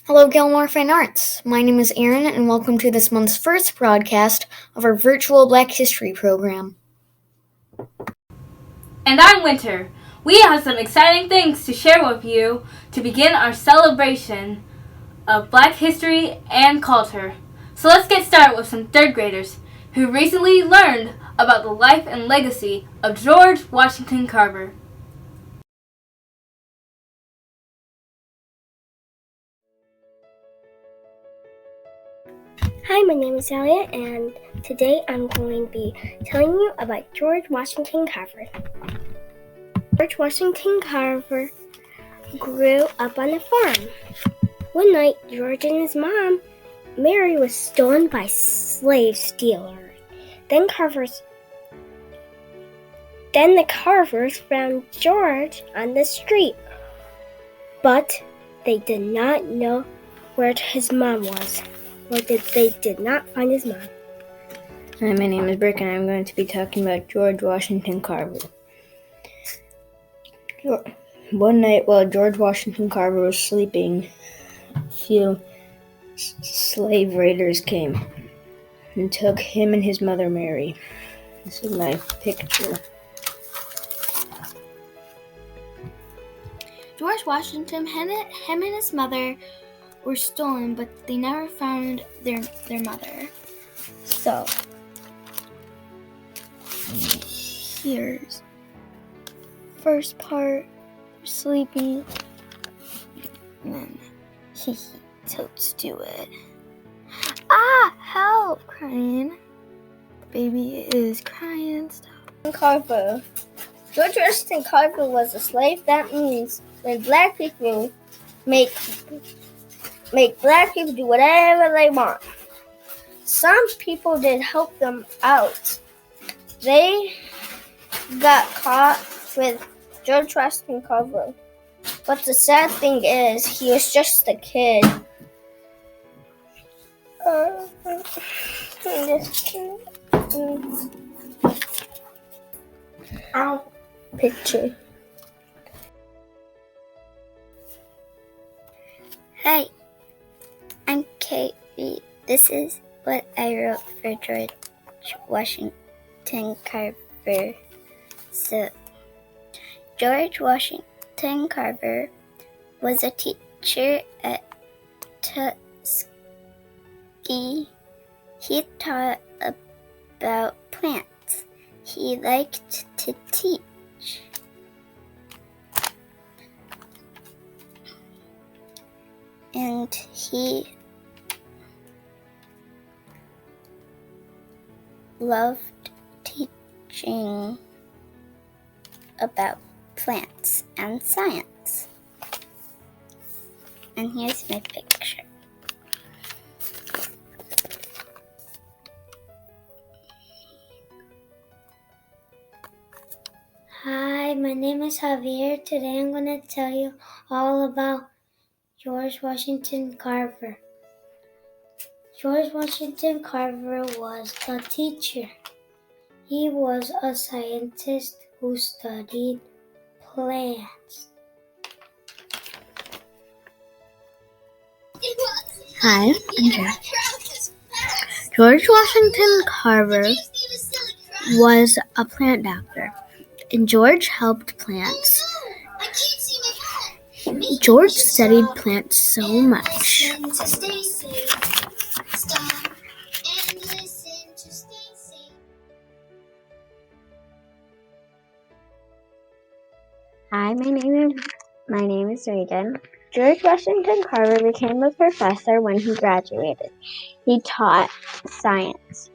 Hello, Gilmore Fine Arts. My name is Aaron, and welcome to this month's first broadcast of our virtual Black History program. And I'm Winter. We have some exciting things to share with you to begin our celebration of Black history and culture. So let's get started with some third graders who recently learned about the life and legacy of George Washington Carver. Hi, my name is Elliot, and today I'm going to be telling you about George Washington Carver. George Washington Carver grew up on a farm. One night, George and his mom, Mary, was stolen by slave stealers. Then the Carvers found George on the street, but they did not know where his mom was. They did not find his mom. Hi, my name is Brick, and I'm going to be talking about George Washington Carver. One night while George Washington Carver was sleeping, a few slave raiders came and took him and his mother Mary. This is my picture. George Washington, him and his mother were stolen, but they never found their mother. So, here's first part, sleeping, and then totes do it. Help! Crying. The baby is crying and stuff. Carver. George Washington Carver was a slave. That means when black people make black people do whatever they want. Some people did help them out. They got caught with George Washington Carver. But the sad thing is, he was just a kid. Picture. Hi, I'm Katie. This is what I wrote for George Washington Carver. So, George Washington Carver was a teacher at Tuskegee. He taught about plants. He liked to teach. And he loved teaching about plants and science. And here's my picture. Hi, my name is Javier. Today I'm going to tell you all about George Washington Carver. George Washington Carver was a teacher. He was a scientist who studied plants. Hi, I'm Jack. George Washington Carver was a plant doctor, and George helped plants. George studied plants so much. Hi, my name is Reagan. George Washington Carver became a professor when he graduated. He taught science.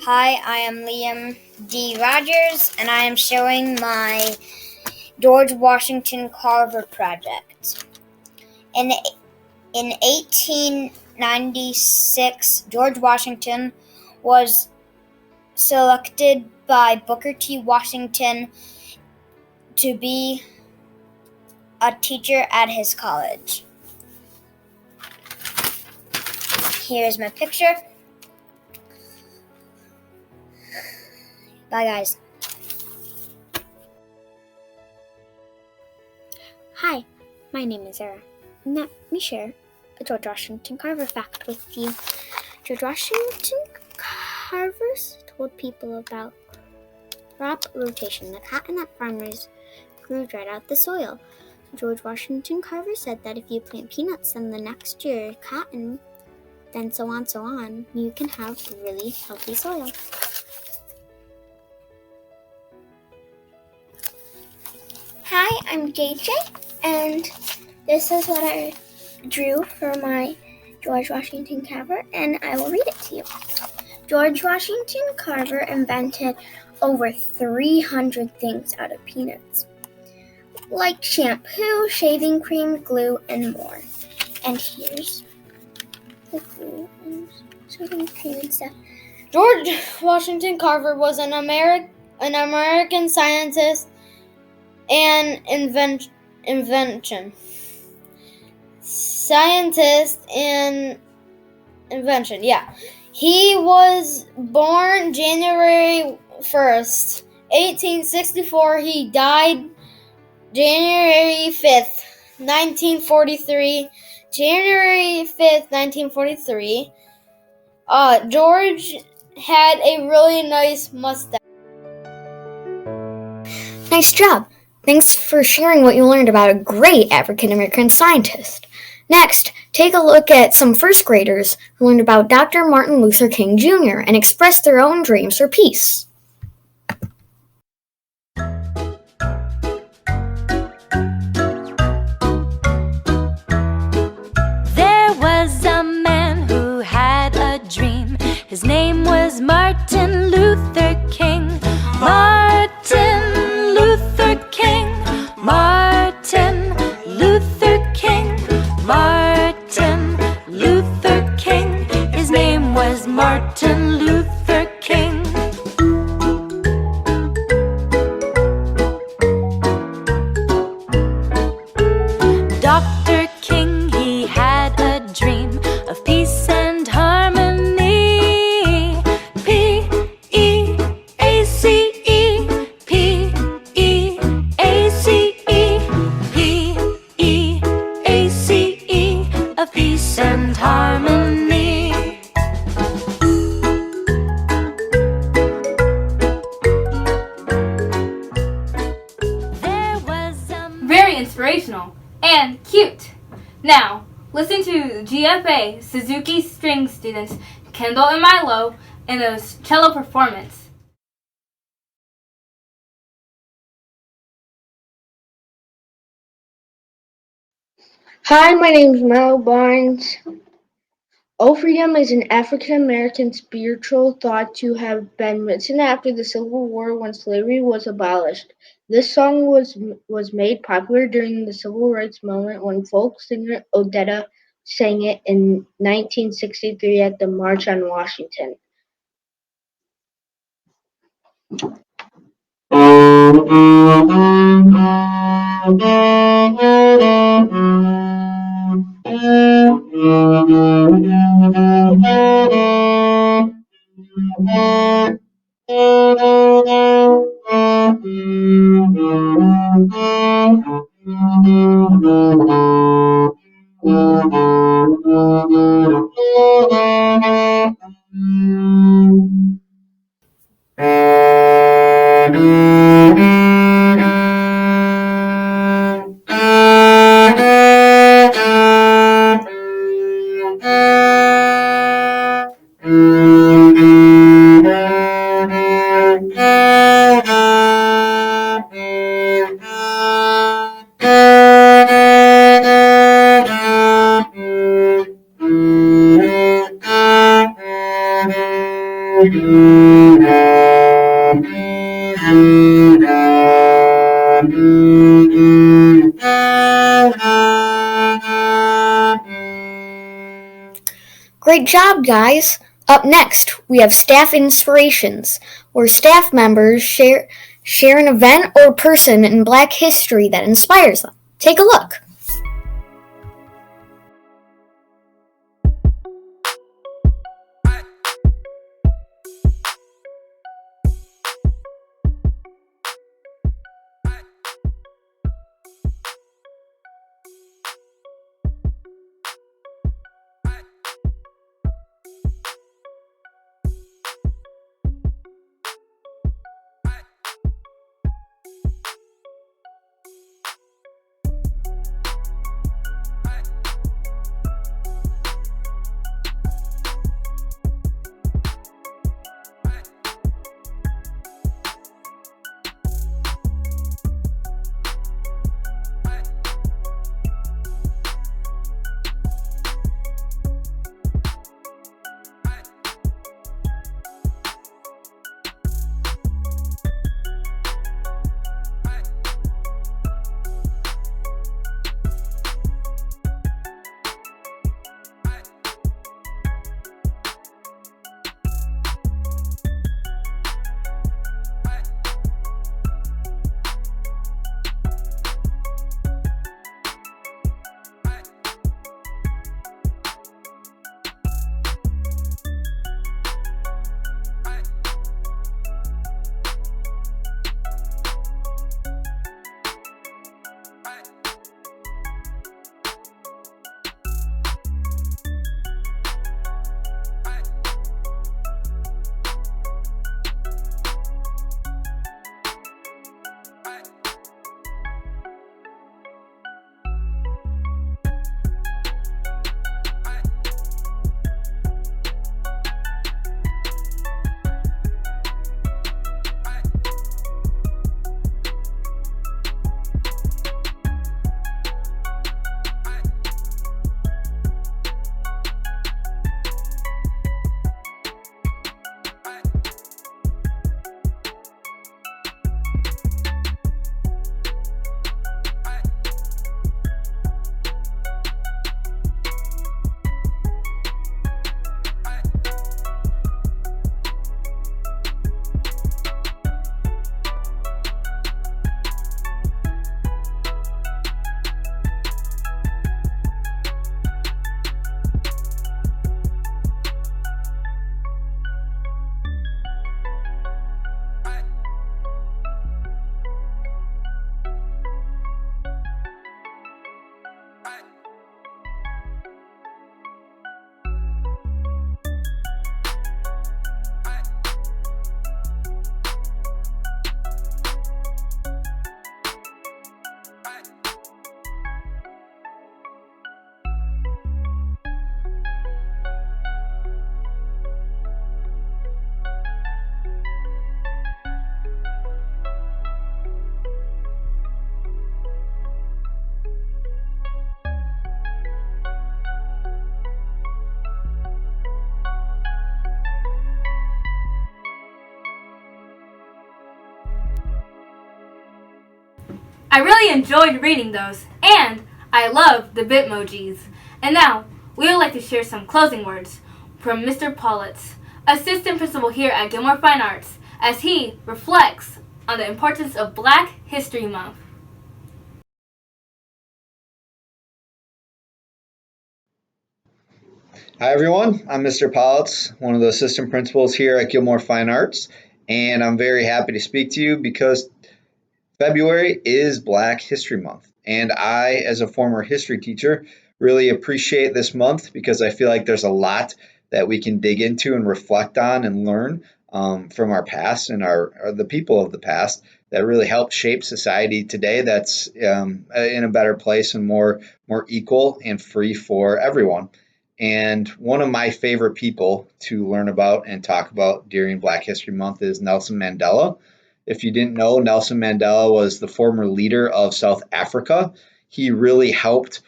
Hi, I am Liam D. Rogers, and I am showing my George Washington Carver project. In 1896, George Washington was selected by Booker T. Washington to be a teacher at his college. Here's my picture. Bye, guys. Hi, my name is Sarah. Let me share a George Washington Carver fact with you. George Washington Carvers told people about crop rotation. The cotton that farmers grew dried out the soil. George Washington Carver said that if you plant peanuts then the next year cotton, then so on, you can have really healthy soil. Hi, I'm JJ, and this is what I drew for my George Washington Carver, and I will read it to you. George Washington Carver invented over 300 things out of peanuts, like shampoo, shaving cream, glue, and more. And here's the glue and shaving cream and stuff. George Washington Carver was an American scientist and invention. Yeah. He was born January 1st, 1864. He died January 5th, 1943. January 5th, 1943. George had a really nice mustache. Nice job. Thanks for sharing what you learned about a great African American scientist. Next, take a look at some first graders who learned about Dr. Martin Luther King Jr. and expressed their own dreams for peace. There was a man who had a dream. His name was Martin Luther King. Martin Luther King. Martin Luther King. Martin Luther King. His name was Martin Luther King. Dr. King, he had a dream of peace and harmony. P-E-A-C-E, P-E-A-C-E, P-E-A-C-E, of peace and harmony. There was a Very inspirational and cute. Now, listen to GFA Suzuki string students Kendall and Milo in a cello performance. Hi, my name is Mel Barnes. O Freedom is an African American spiritual thought to have been written after the Civil War when slavery was abolished. This song was made popular during the Civil Rights Movement when folk singer Odetta sang it in 1963 at the March on Washington. Great job, guys! Up next, we have Staff Inspirations, where staff members share an event or person in Black history that inspires them. Take a look. I really enjoyed reading those, and I love the Bitmojis. And now, we would like to share some closing words from Mr. Politz, assistant principal here at Gilmore Fine Arts, as he reflects on the importance of Black History Month. Hi everyone, I'm Mr. Politz, one of the assistant principals here at Gilmore Fine Arts, and I'm very happy to speak to you because February is Black History Month, and I, as a former history teacher, really appreciate this month because I feel like there's a lot that we can dig into and reflect on and learn from our past and the people of the past that really helped shape society today that's in a better place and more equal and free for everyone. And one of my favorite people to learn about and talk about during Black History Month is Nelson Mandela. If you didn't know, Nelson Mandela was the former leader of South Africa. He really helped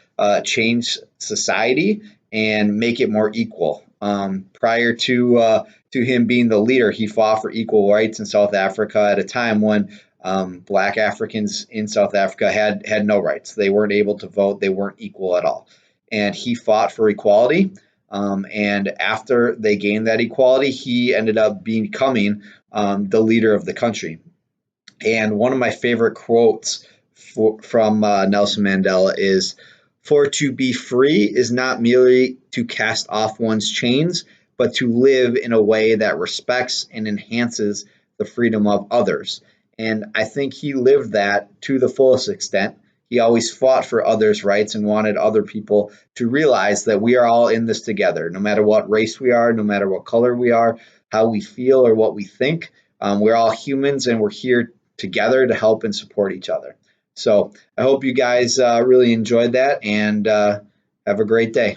change society and make it more equal. Prior to him being the leader, he fought for equal rights in South Africa at a time when Black Africans in South Africa had no rights. They weren't able to vote. They weren't equal at all. And he fought for equality. And after they gained that equality, he ended up becoming the leader of the country. And one of my favorite quotes from Nelson Mandela is, "For to be free is not merely to cast off one's chains, but to live in a way that respects and enhances the freedom of others." And I think he lived that to the fullest extent. He always fought for others' rights and wanted other people to realize that we are all in this together, no matter what race we are, no matter what color we are, how we feel or what we think. We're all humans and we're here together to help and support each other. So I hope you guys really enjoyed that and have a great day.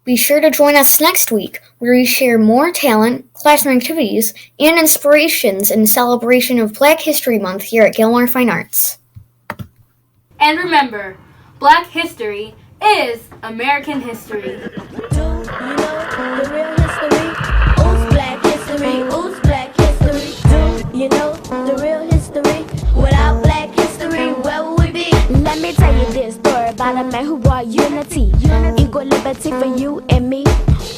Be sure to join us next week, where we share more talent, classroom activities, and inspirations in celebration of Black History Month here at Gilmore Fine Arts. And remember, Black history is American history. Do you know the real history? Who's Black history? Who's Black history? Do you know the real history? Without Black history, where would we be? Let me tell you this story about a man who brought unity. Equal liberty for you and me.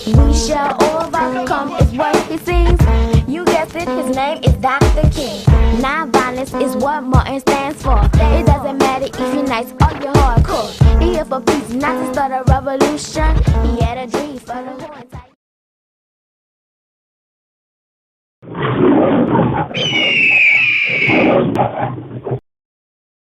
We shall overcome is what he sings. You guessed it, his name is Dr. King. Non-violence is what Martin stands for. It doesn't matter if you're nice or you're hardcore. He here for peace, not to start a revolution. He had a dream for the whole entire